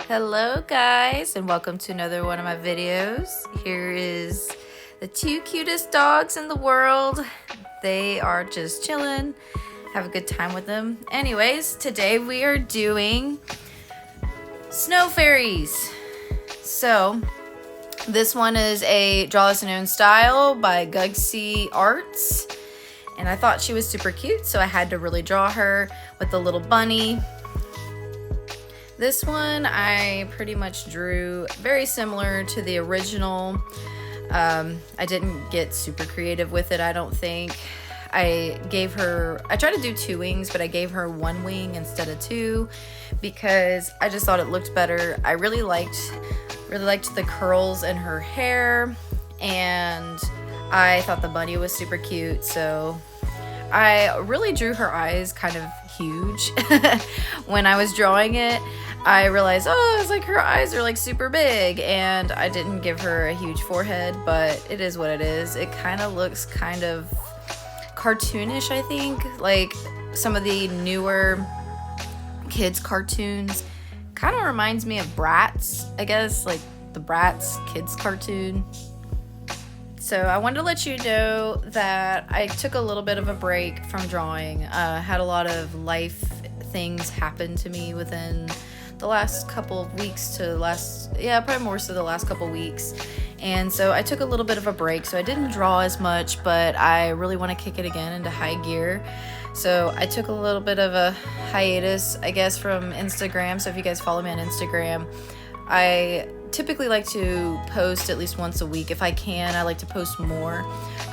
Hello guys, and welcome to another one of my videos. Here is the two cutest dogs in the world. They are just chilling, have a good time with them. Anyways, today we are doing snow fairies. So this one is a Draw This in Your Own Style by Gugsy Arts, and I thought she was super cute, so I had to really draw her with the little bunny. This one I pretty much drew very similar to the original. I didn't get super creative with it, I don't think. I tried to do two wings, but I gave her one wing instead of two because I just thought it looked better. I really liked the curls in her hair, and I thought the bunny was super cute, so I really drew her eyes kind of huge. When I was drawing it, I realized, oh, it's like her eyes are like super big, and I didn't give her a huge forehead, but it is what it is. It kind of looks kind of cartoonish, I think, like some of the newer kids cartoons. Kind of reminds me of Bratz, I guess, like the Bratz kids cartoon. So I wanted to let you know that I took a little bit of a break from drawing. Had a lot of life things happen to me within the last couple of weeks probably more so the last couple weeks. And so I took a little bit of a break, so I didn't draw as much, but I really want to kick it again into high gear. So I took a little bit of a hiatus, I guess, from Instagram. So if you guys follow me on Instagram, I typically like to post at least once a week. If I can, I like to post more.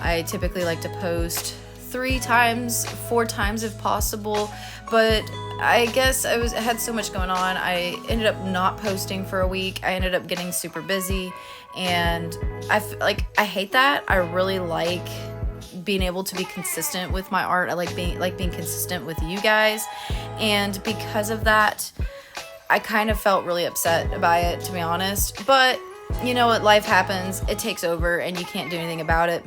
I typically like to post 4 times if possible, but I guess I had so much going on. I ended up not posting for a week. I ended up getting super busy, and I hate that. I really like being able to be consistent with my art. I like being consistent with you guys, and because of that, I kind of felt really upset by it, to be honest. But you know what, life happens. It takes over, and you can't do anything about it.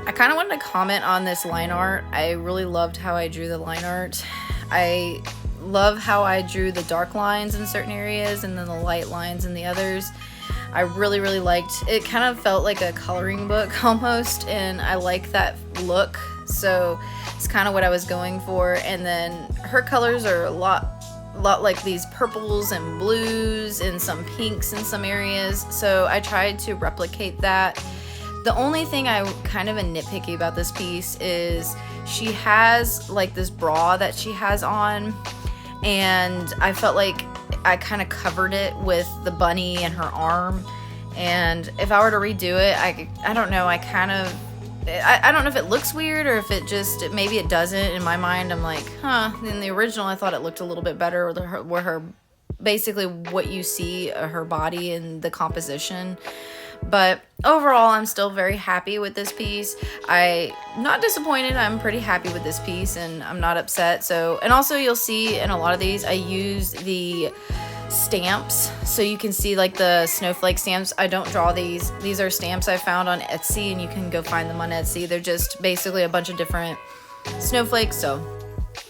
I kind of wanted to comment on this line art. I really loved how I drew the line art. I love how I drew the dark lines in certain areas and then the light lines in the others. I really, really liked it. Kind of felt like a coloring book almost, and I like that look. So it's kind of what I was going for. And then her colors are a lot like these purples and blues and some pinks in some areas. So I tried to replicate that. The only thing I kind of am nitpicky about this piece is she has like this bra that she has on, and I felt like I kind of covered it with the bunny and her arm. And if I were to redo it, I don't know, I don't know if it looks weird or if maybe it doesn't. In my mind, I'm like, in the original I thought it looked a little bit better where her basically what you see her body and the composition. But overall, I'm still very happy with this piece. I'm not disappointed. I'm pretty happy with this piece, and I'm not upset. And also you'll see in a lot of these, I use the stamps, so you can see like the snowflake stamps. I don't draw these. These are stamps I found on Etsy, and you can go find them on Etsy. They're just basically a bunch of different snowflakes. So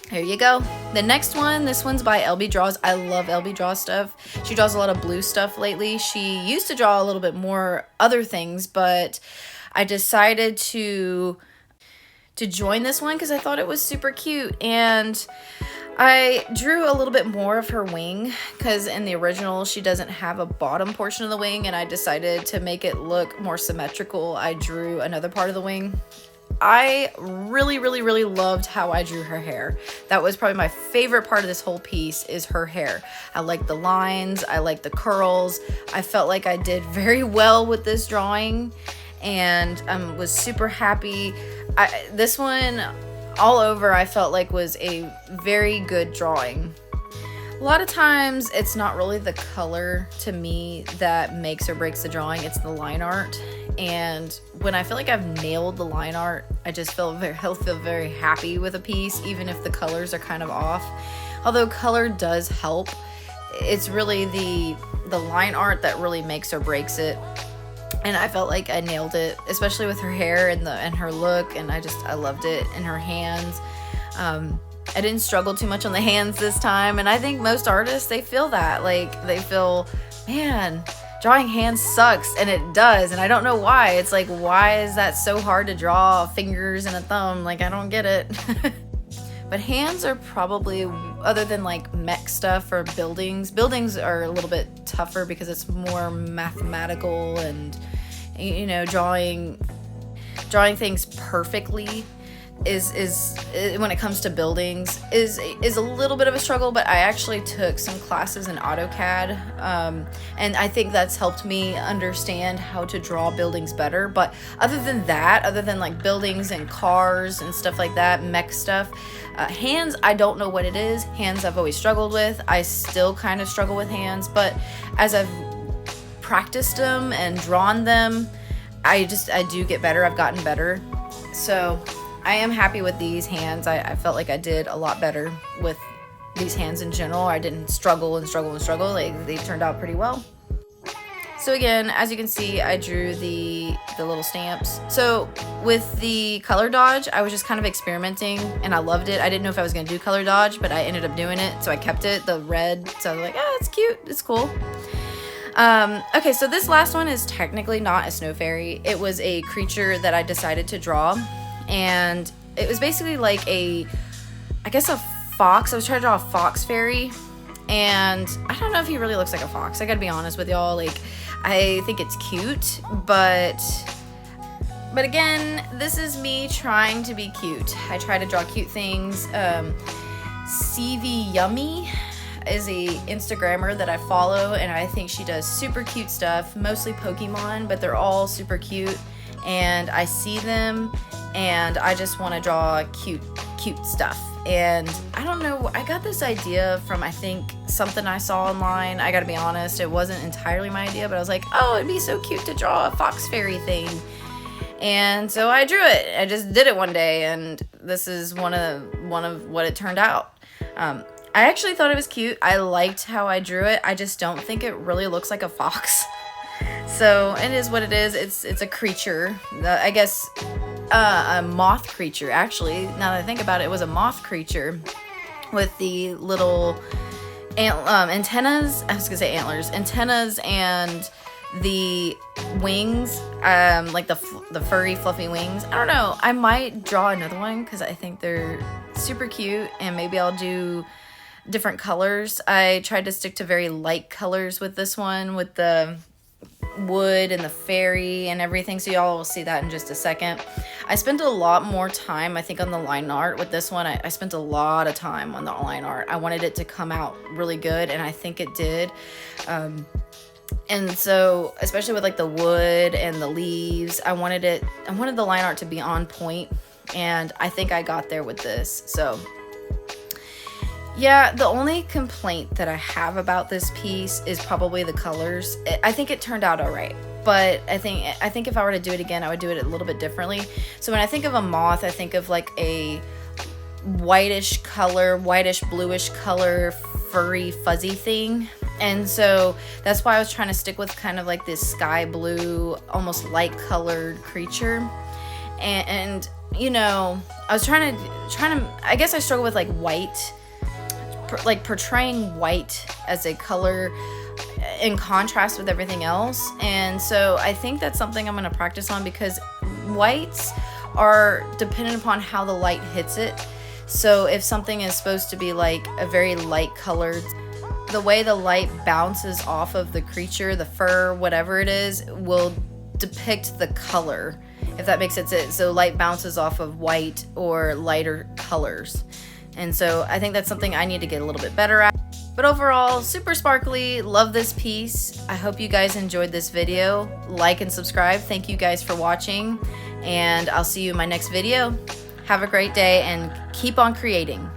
here you go. The next one, this one's by LB Draws. I love LB Draw stuff. She draws a lot of blue stuff lately. She used to draw a little bit more other things, but I decided to join this one because I thought it was super cute. And I drew a little bit more of her wing because in the original she doesn't have a bottom portion of the wing, and I decided to make it look more symmetrical. I drew another part of the wing. I really, really, really loved how I drew her hair. That was probably my favorite part of this whole piece, is her hair. I like the lines. I like the curls. I felt like I did very well with this drawing, and was super happy. This one, all over, I felt like was a very good drawing. A lot of times it's not really the color to me that makes or breaks the drawing, it's the line art. And when I feel like I've nailed the line art, I just feel very happy with a piece, even if the colors are kind of off. Although color does help, it's really the line art that really makes or breaks it. And I felt like I nailed it, especially with her hair and her look, and I loved it, and her hands. I didn't struggle too much on the hands this time, and I think most artists, they feel that. Like, they feel, man, drawing hands sucks, and it does, and I don't know why. It's like, why is that so hard to draw fingers and a thumb? Like, I don't get it. But hands are probably, other than like mech stuff or buildings are a little bit tougher because it's more mathematical, and, you know, drawing things perfectly is when it comes to buildings is a little bit of a struggle. But I actually took some classes in AutoCAD, and I think that's helped me understand how to draw buildings better. But other than like buildings and cars and stuff like that, mech stuff, hands, I don't know what it is. Hands I've always struggled with. I still kind of struggle with hands, but as I've practiced them and drawn them, I do get better. I've gotten better. So I am happy with these hands. I felt like I did a lot better with these hands in general. I didn't struggle. They turned out pretty well. So again, as you can see, I drew the little stamps. So with the color dodge, I was just kind of experimenting, and I loved it. I didn't know if I was going to do color dodge, but I ended up doing it, so I kept it, the red. So I was like, oh, it's cute. It's cool. Okay, so this last one is technically not a snow fairy. It was a creature that I decided to draw, and it was basically like I guess a fox. I was trying to draw a fox fairy, and I don't know if he really looks like a fox. I gotta be honest with y'all. Like, I think it's cute, but again, this is me trying to be cute. I try to draw cute things. CV Yummy is a Instagrammer that I follow, and I think she does super cute stuff, mostly Pokemon, but they're all super cute, and I see them and I just want to draw cute stuff. And I don't know, I got this idea from, I think, something I saw online. I gotta be honest, it wasn't entirely my idea, but I was like, oh, it'd be so cute to draw a fox fairy thing. And so I drew it. I just did it one day, and this is one of what it turned out. I actually thought it was cute. I liked how I drew it. I just don't think it really looks like a fox. So it is what it is. It's a creature. I guess a moth creature, actually. Now that I think about it, it was a moth creature with the little antennas. I was gonna say antlers. Antennas and the wings, like the furry, fluffy wings. I don't know. I might draw another one because I think they're super cute, and maybe I'll do different colors. I tried to stick to very light colors with this one, with the wood and the fairy and everything, so y'all will see that in just a second. I spent a lot more time, I think, on the line art with this one. I spent a lot of time on the line art. I wanted it to come out really good, and I think it did. And so, especially with like the wood and the leaves, I wanted the line art to be on point, and I think I got there with this. So yeah, the only complaint that I have about this piece is probably the colors. I think it turned out all right, but I think if I were to do it again, I would do it a little bit differently. So when I think of a moth, I think of like a whitish bluish color, furry, fuzzy thing. And so that's why I was trying to stick with kind of like this sky blue, almost light colored creature. And you know, I was trying to, I guess I struggle with like white, like portraying white as a color in contrast with everything else. And so I think that's something I'm going to practice on, because whites are dependent upon how the light hits it. So if something is supposed to be like a very light colored, the way the light bounces off of the creature, the fur, whatever it is, will depict the color, if that makes sense. So light bounces off of white or lighter colors. And so I think that's something I need to get a little bit better at. But overall, super sparkly. Love this piece. I hope you guys enjoyed this video. Like and subscribe. Thank you guys for watching, and I'll see you in my next video. Have a great day and keep on creating.